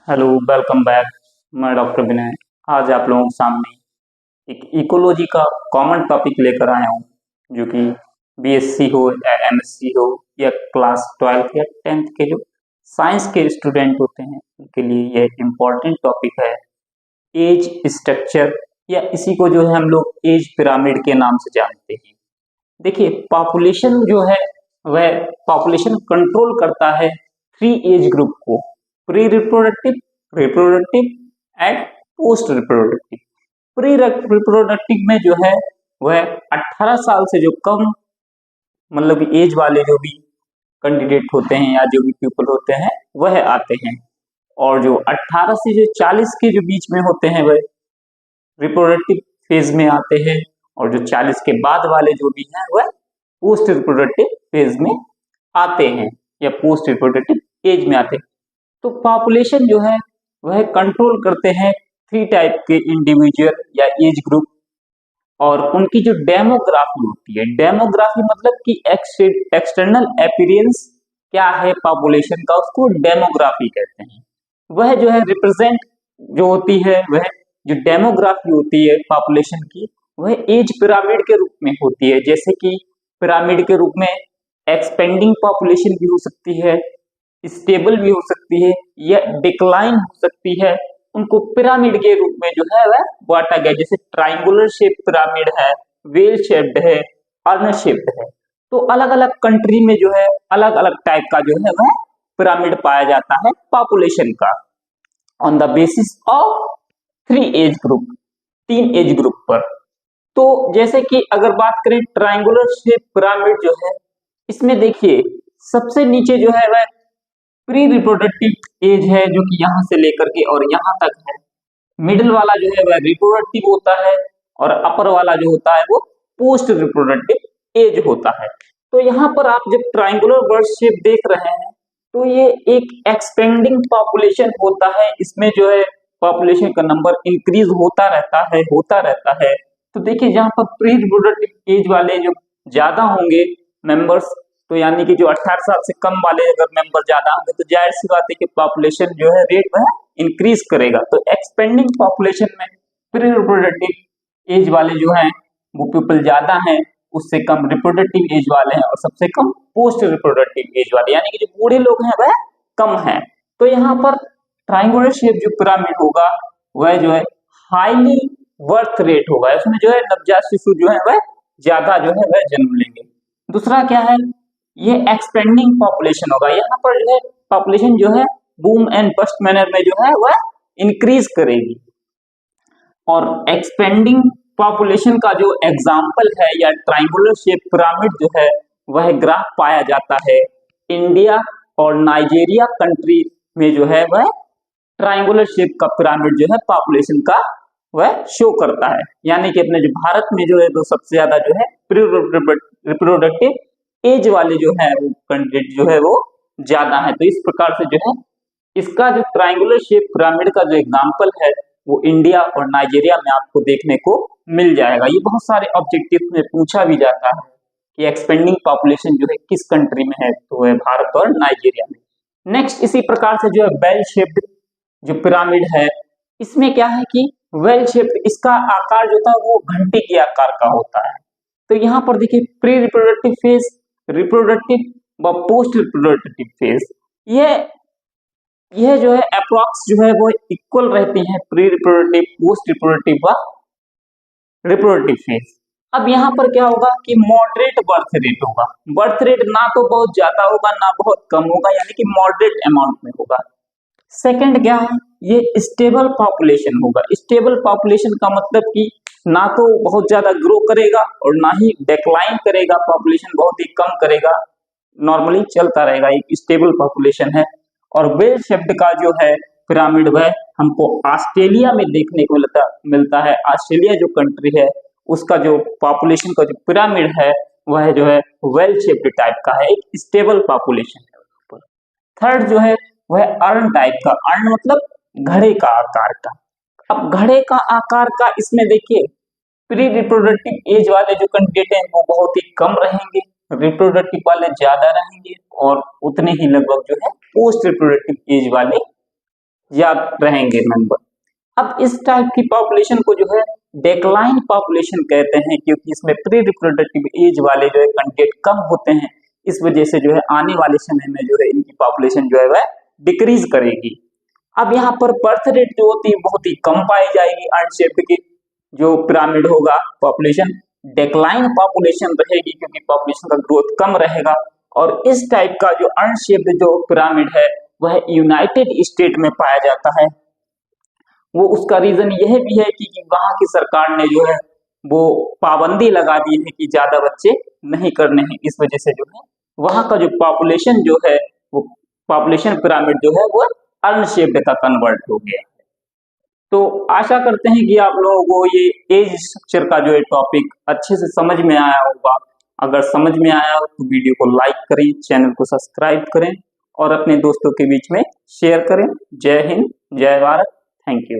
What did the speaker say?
Hello, welcome back. मैं doctor विनय। आज आप लोगों के सामने एक इकोलॉजी का कॉमन टॉपिक लेकर आया हूँ, जो कि बीएससी हो या एमएससी हो या क्लास 12 या 10th के जो साइंस के स्टूडेंट होते हैं उनके लिए यह इम्पोर्टेंट टॉपिक है। एज स्ट्रक्चर, या इसी को जो है हम लोग एज पिरामिड के नाम से जानते हैं। देखिए, पॉपुलेशन जो है वह पॉपुलेशन कंट्रोल करता है 3 एज ग्रुप को: pre reproductive, reproductive and post reproductive. Pre reproductive में जो है वह 18 साल से जो कम मतलब एज वाले जो भी कैंडिडेट होते हैं या जो भी पीपल होते हैं वह आते हैं, और जो 18 से जो 40 के जो बीच में होते हैं वह रिप्रोडक्टिव फेज में आते हैं, और जो 40 के बाद वाले जो भी हैं वह पोस्ट रिप्रोडक्टिव फेज में आते हैं या पोस्ट रिप्रोडक्टिव एज में आते हैं। तो पॉपुलेशन जो है वह कंट्रोल करते हैं 3 टाइप के इंडिविजुअल या एज ग्रुप, और उनकी जो डेमोग्राफी होती है, डेमोग्राफी मतलब कि एक्सटर्नल अपीयरेंस क्या है पॉपुलेशन का, उसको डेमोग्राफी कहते हैं। वह जो है रिप्रेजेंट जो होती है, वह जो डेमोग्राफी होती है पॉपुलेशन की, वह एज पिरामिड के रूप में होती है। जैसे कि पिरामिड के रूप में एक्सपेंडिंग पॉपुलेशन भी हो सकती है, स्टेबल भी हो सकती है, या डिक्लाइन हो सकती है। उनको पिरामिड के रूप में जो है वह बांटा गया। जैसे ट्राइंगुलर शेप पिरामिड है, वेल शेप्ड है, अर्न शेप्ड है। तो अलग अलग कंट्री में जो है अलग अलग टाइप का जो है वह पिरामिड पाया जाता है पॉपुलेशन का, on the basis of 3 age group, 3 age group पर। तो जैसे कि अगर बात करें ट्राइंगुलर शेप पिरामिड जो है, इसमें देखिए सबसे नीचे जो है वह प्री रिप्रोडक्टिव एज है, जो कि यहाँ से लेकर के और यहाँ तक है। मिडिल वाला जो है वह रिप्रोडक्टिव होता है, और अपर वाला जो होता है वो पोस्ट रिप्रोडक्टिव एज होता है। तो यहाँ पर आप जब ट्राइंगुलर बर्ड शेप देख रहे हैं तो ये एक एक्सपेंडिंग पॉपुलेशन होता है। इसमें जो है पॉपुलेशन का नंबर इंक्रीज होता रहता है। तो देखिए, जहाँ पर प्री रिप्रोडक्टिव एज वाले जो ज्यादा होंगे मेंबर्स, तो यानी कि जो 18 साल से कम वाले अगर मेंबर ज्यादा होंगे तो जाहिर सी बात है कि पॉपुलेशन जो है रेट वह इंक्रीज करेगा। तो एक्सपेंडिंग पॉपुलेशन में प्री रिप्रोडक्टिव एज वाले जो हैं वो पीपल ज्यादा हैं, उससे कम रिप्रोडक्टिव एज वाले हैं, और सबसे कम पोस्ट रिप्रोडक्टिव एज वाले, यानी कि जो बूढ़े लोग हैं वह कम हैं। तो यहाँ पर ट्राइंगुलर शेप जो पिरामिड होगा वह जो है हाईली बर्थ रेट होगा, इसमें जो है नवजात शिशु जो है वह ज्यादा जो है वह जन्म लेंगे। दूसरा क्या है, ये एक्सपेंडिंग पॉपुलेशन होगा। यहाँ पर जो है पॉपुलेशन जो है बूम एंड बस्ट मैनर में जो है वह इंक्रीज करेगी। और एक्सपेंडिंग पॉपुलेशन का जो एग्जाम्पल है या ट्राइंगुलर शेप पिरामिड जो है वह ग्राफ पाया जाता है इंडिया और नाइजीरिया कंट्री में, जो है वह ट्राइंगुलर शेप का पिरामिड जो है पॉपुलेशन का वह शो करता है। यानी कि अपने जो भारत में जो है तो सबसे ज्यादा जो है रिप्रोडक्टिव एज वाले जो है वो कैंडिडेट जो है वो ज्यादा है। तो इस प्रकार से जो है इसका जो ट्राइंगुलर शेप पिरामिड का जो एग्जांपल है वो इंडिया और नाइजीरिया में आपको देखने को मिल जाएगा। ये बहुत सारे ऑब्जेक्टिव में पूछा भी जाता है कि एक्सपेंडिंग पॉपुलेशन जो है किस कंट्री में है, तो है भारत और नाइजीरिया में। नेक्स्ट, इसी प्रकार से जो है बेल शेप्ड जो पिरामिड है, इसमें क्या है कि वेल शेप्ड इसका आकार जो था वो घंटे के आकार का होता है। तो यहाँ पर देखिए प्री रिप्रोडक्टिव फेज, रिप्रोडक्टिव व पोस्ट रिप्रोडक्टिव फेज, यह जो है अप्रॉक्स जो है वो इक्वल रहती हैं, प्री रिप्रोडक्टिव, पोस्ट रिप्रोडक्टिव व रिप्रोडक्टिव फेज। अब यहाँ पर क्या होगा कि मॉडरेट बर्थ रेट होगा। बर्थ रेट ना तो बहुत ज्यादा होगा ना बहुत कम होगा, यानी कि मॉडरेट अमाउंट में होगा। सेकंड क्या है, ये स्टेबल पॉपुलेशन होगा। स्टेबल पॉपुलेशन का मतलब कि ना तो बहुत ज्यादा ग्रो करेगा और ना ही डिक्लाइन करेगा, पॉपुलेशन बहुत ही कम करेगा, नॉर्मली चलता रहेगा, एक स्टेबल पॉपुलेशन है। और वेल शेप्ड का जो है पिरामिड वह हमको ऑस्ट्रेलिया में देखने को मिलता है। ऑस्ट्रेलिया जो कंट्री है उसका जो पॉपुलेशन का जो पिरामिड है वह जो है वेल शेप्ड टाइप का है, एक स्टेबल पॉपुलेशन है। थर्ड जो है वह अर्न टाइप का, अर्न मतलब घड़े का आकार का। अब घड़े का आकार का इसमें देखिए प्री रिप्रोडक्टिव एज वाले जो कैंडिडेट हैं वो बहुत ही कम रहेंगे, रिप्रोडक्टिव वाले ज्यादा रहेंगे, और उतने ही लगभग जो है पोस्ट रिप्रोडक्टिव एज वाले याद रहेंगे मेंबर। अब इस टाइप की पॉपुलेशन को जो है डेक्लाइन पॉपुलेशन कहते हैं, क्योंकि इसमें प्री रिप्रोडक्टिव एज वाले जो है कंटेंट कम होते हैं। इस वजह से जो है आने वाले समय में जो है इनकी पॉपुलेशन जो है वह डिक्रीज करेगी। अब यहाँ पर बर्थ रेट जो होती है बहुत ही कम पाई जाएगी अनशेप्ड की जो पिरामिड होगा, पॉपुलेशन डेक्लाइन पॉपुलेशन रहेगी क्योंकि पॉपुलेशन का ग्रोथ कम रहेगा। और इस टाइप का जो अनशेप्ड जो पिरामिड है वह यूनाइटेड स्टेट में पाया जाता है। वो उसका रीजन यह भी है कि वहां की सरकार ने जो है वो पाबंदी लगा दी है कि ज्यादा बच्चे नहीं करने हैं। इस वजह से जो है वहां का जो पॉपुलेशन जो है वो पॉपुलेशन पिरामिड जो है वो अनशेप्ड का कन्वर्ट हो गया। तो आशा करते हैं कि आप लोगों को ये एज स्ट्रक्चर का जो है टॉपिक अच्छे से समझ में आया होगा। अगर समझ में आया तो वीडियो को लाइक करें, चैनल को सब्सक्राइब करें और अपने दोस्तों के बीच में शेयर करें। जय हिंद, जय भारत, थैंक यू।